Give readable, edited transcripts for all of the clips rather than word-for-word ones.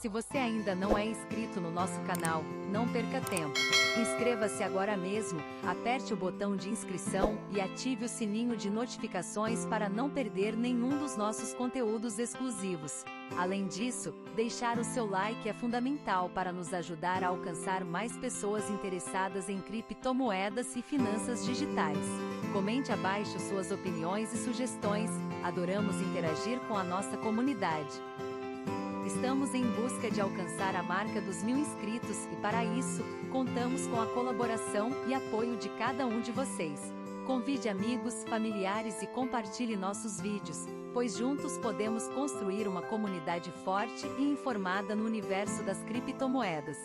Se você ainda não é inscrito no nosso canal, não perca tempo. Inscreva-se agora mesmo, aperte o botão de inscrição e ative o sininho de notificações para não perder nenhum dos nossos conteúdos exclusivos. Além disso, deixar o seu like é fundamental para nos ajudar a alcançar mais pessoas interessadas em criptomoedas e finanças digitais. Comente abaixo suas opiniões e sugestões, adoramos interagir com a nossa comunidade. Estamos em busca de alcançar a marca dos 1000 inscritos e, para isso, contamos com a colaboração e apoio de cada um de vocês. Convide amigos, familiares e compartilhe nossos vídeos, pois juntos podemos construir uma comunidade forte e informada no universo das criptomoedas.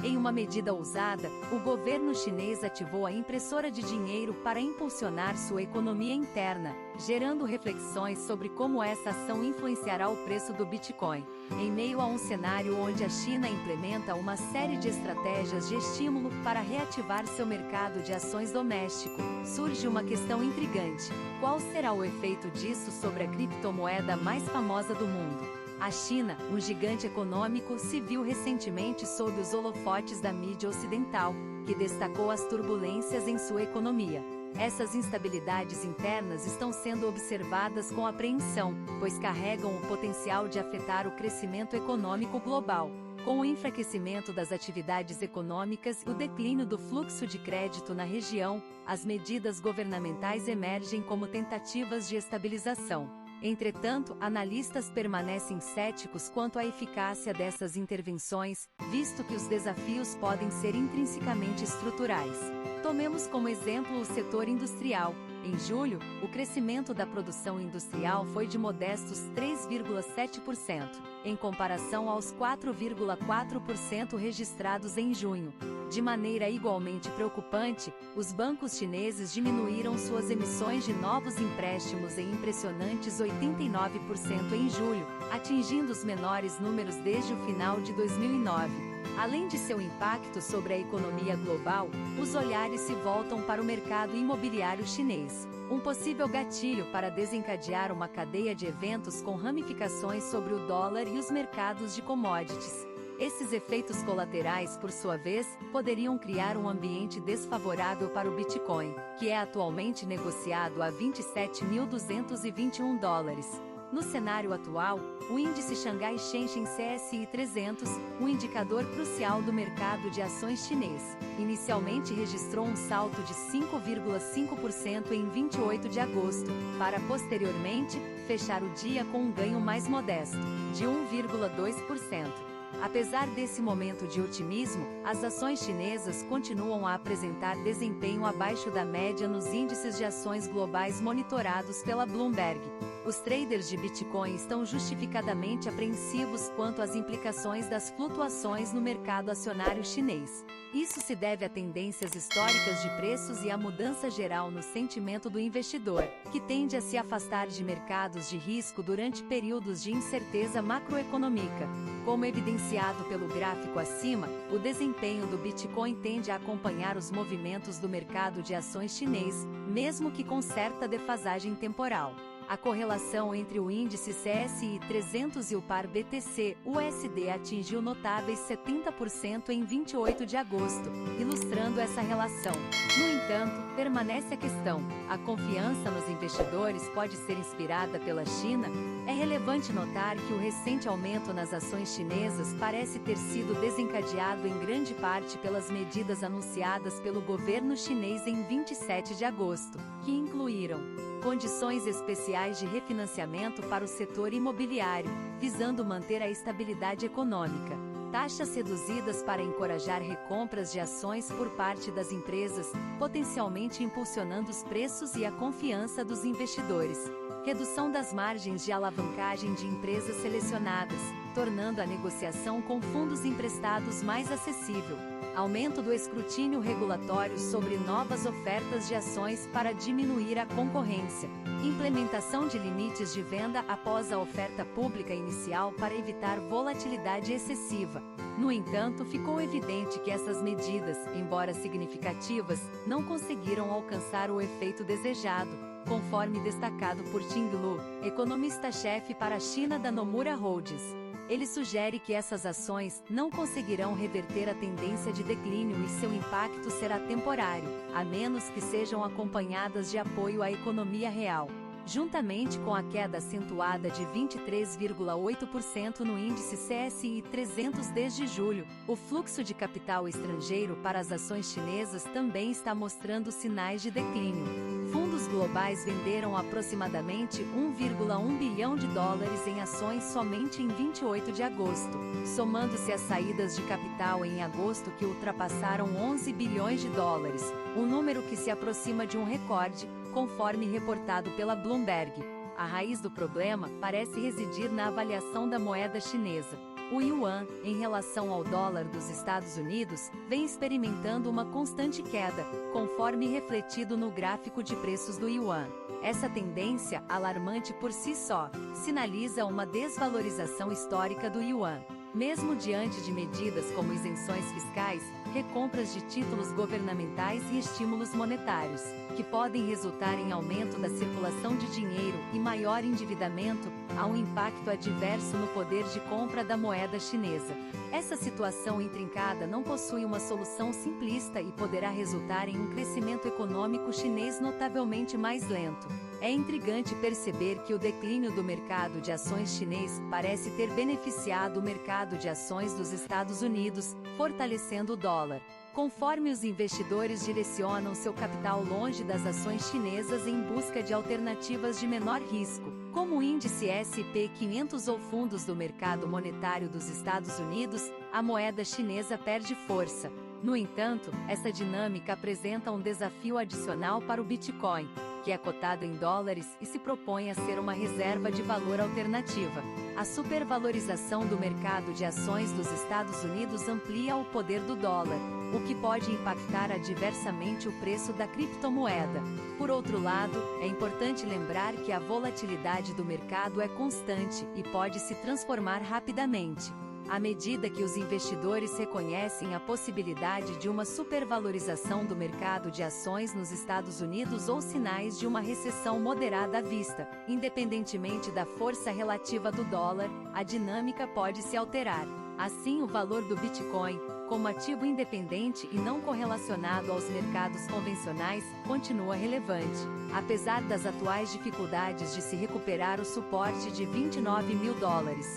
Em uma medida ousada, o governo chinês ativou a impressora de dinheiro para impulsionar sua economia interna, gerando reflexões sobre como essa ação influenciará o preço do Bitcoin. Em meio a um cenário onde a China implementa uma série de estratégias de estímulo para reativar seu mercado de ações doméstico, surge uma questão intrigante: qual será o efeito disso sobre a criptomoeda mais famosa do mundo? A China, um gigante econômico, se viu recentemente sob os holofotes da mídia ocidental, que destacou as turbulências em sua economia. Essas instabilidades internas estão sendo observadas com apreensão, pois carregam o potencial de afetar o crescimento econômico global. Com o enfraquecimento das atividades econômicas e o declínio do fluxo de crédito na região, as medidas governamentais emergem como tentativas de estabilização. Entretanto, analistas permanecem céticos quanto à eficácia dessas intervenções, visto que os desafios podem ser intrinsecamente estruturais. Tomemos como exemplo o setor industrial. Em julho, o crescimento da produção industrial foi de modestos 3,7%, em comparação aos 4,4% registrados em junho. De maneira igualmente preocupante, os bancos chineses diminuíram suas emissões de novos empréstimos em impressionantes 89% em julho, atingindo os menores números desde o final de 2009. Além de seu impacto sobre a economia global, os olhares se voltam para o mercado imobiliário chinês, um possível gatilho para desencadear uma cadeia de eventos com ramificações sobre o dólar e os mercados de commodities. Esses efeitos colaterais, por sua vez, poderiam criar um ambiente desfavorável para o Bitcoin, que é atualmente negociado a $27.221. No cenário atual, o índice Xangai Shenzhen CSI 300, um indicador crucial do mercado de ações chinês, inicialmente registrou um salto de 5,5% em 28 de agosto, para posteriormente fechar o dia com um ganho mais modesto, de 1,2%. Apesar desse momento de otimismo, as ações chinesas continuam a apresentar desempenho abaixo da média nos índices de ações globais monitorados pela Bloomberg. Os traders de Bitcoin estão justificadamente apreensivos quanto às implicações das flutuações no mercado acionário chinês. Isso se deve a tendências históricas de preços e à mudança geral no sentimento do investidor, que tende a se afastar de mercados de risco durante períodos de incerteza macroeconômica. Como evidenciado pelo gráfico acima, o desempenho do Bitcoin tende a acompanhar os movimentos do mercado de ações chinês, mesmo que com certa defasagem temporal. A correlação entre o índice CSI 300 e o par BTC-USD atingiu notáveis 70% em 28 de agosto, ilustrando essa relação. No entanto, permanece a questão: a confiança nos investidores pode ser inspirada pela China? É relevante notar que o recente aumento nas ações chinesas parece ter sido desencadeado em grande parte pelas medidas anunciadas pelo governo chinês em 27 de agosto, que incluíram condições especiais de refinanciamento para o setor imobiliário, visando manter a estabilidade econômica, taxas reduzidas para encorajar recompras de ações por parte das empresas, potencialmente impulsionando os preços e a confiança dos investidores, redução das margens de alavancagem de empresas selecionadas, tornando a negociação com fundos emprestados mais acessível, aumento do escrutínio regulatório sobre novas ofertas de ações para diminuir a concorrência, implementação de limites de venda após a oferta pública inicial para evitar volatilidade excessiva. No entanto, ficou evidente que essas medidas, embora significativas, não conseguiram alcançar o efeito desejado, conforme destacado por Ting Lu, economista-chefe para a China da Nomura Holdings. Ele sugere que essas ações não conseguirão reverter a tendência de declínio e seu impacto será temporário, a menos que sejam acompanhadas de apoio à economia real. Juntamente com a queda acentuada de 23,8% no índice CSI 300 desde julho, o fluxo de capital estrangeiro para as ações chinesas também está mostrando sinais de declínio. Fundos globais venderam aproximadamente 1,1 bilhão de dólares em ações somente em 28 de agosto, somando-se às saídas de capital em agosto que ultrapassaram 11 bilhões de dólares, um número que se aproxima de um recorde, conforme reportado pela Bloomberg. A raiz do problema parece residir na avaliação da moeda chinesa. O yuan, em relação ao dólar dos Estados Unidos, vem experimentando uma constante queda, conforme refletido no gráfico de preços do yuan. Essa tendência, alarmante por si só, sinaliza uma desvalorização histórica do yuan. Mesmo diante de medidas como isenções fiscais, recompras de títulos governamentais e estímulos monetários, que podem resultar em aumento da circulação de dinheiro e maior endividamento, há um impacto adverso no poder de compra da moeda chinesa. Essa situação intrincada não possui uma solução simplista e poderá resultar em um crescimento econômico chinês notavelmente mais lento. É intrigante perceber que o declínio do mercado de ações chinês parece ter beneficiado o mercado de ações dos Estados Unidos, fortalecendo o dólar. Conforme os investidores direcionam seu capital longe das ações chinesas em busca de alternativas de menor risco, como o índice S&P 500 ou fundos do mercado monetário dos Estados Unidos, a moeda chinesa perde força. No entanto, essa dinâmica apresenta um desafio adicional para o Bitcoin, que é cotado em dólares e se propõe a ser uma reserva de valor alternativa. A supervalorização do mercado de ações dos Estados Unidos amplia o poder do dólar, o que pode impactar adversamente o preço da criptomoeda. Por outro lado, é importante lembrar que a volatilidade do mercado é constante e pode se transformar rapidamente. À medida que os investidores reconhecem a possibilidade de uma supervalorização do mercado de ações nos Estados Unidos ou sinais de uma recessão moderada à vista, independentemente da força relativa do dólar, a dinâmica pode se alterar. Assim, o valor do Bitcoin, como ativo independente e não correlacionado aos mercados convencionais, continua relevante. Apesar das atuais dificuldades de se recuperar o suporte de 29 mil dólares.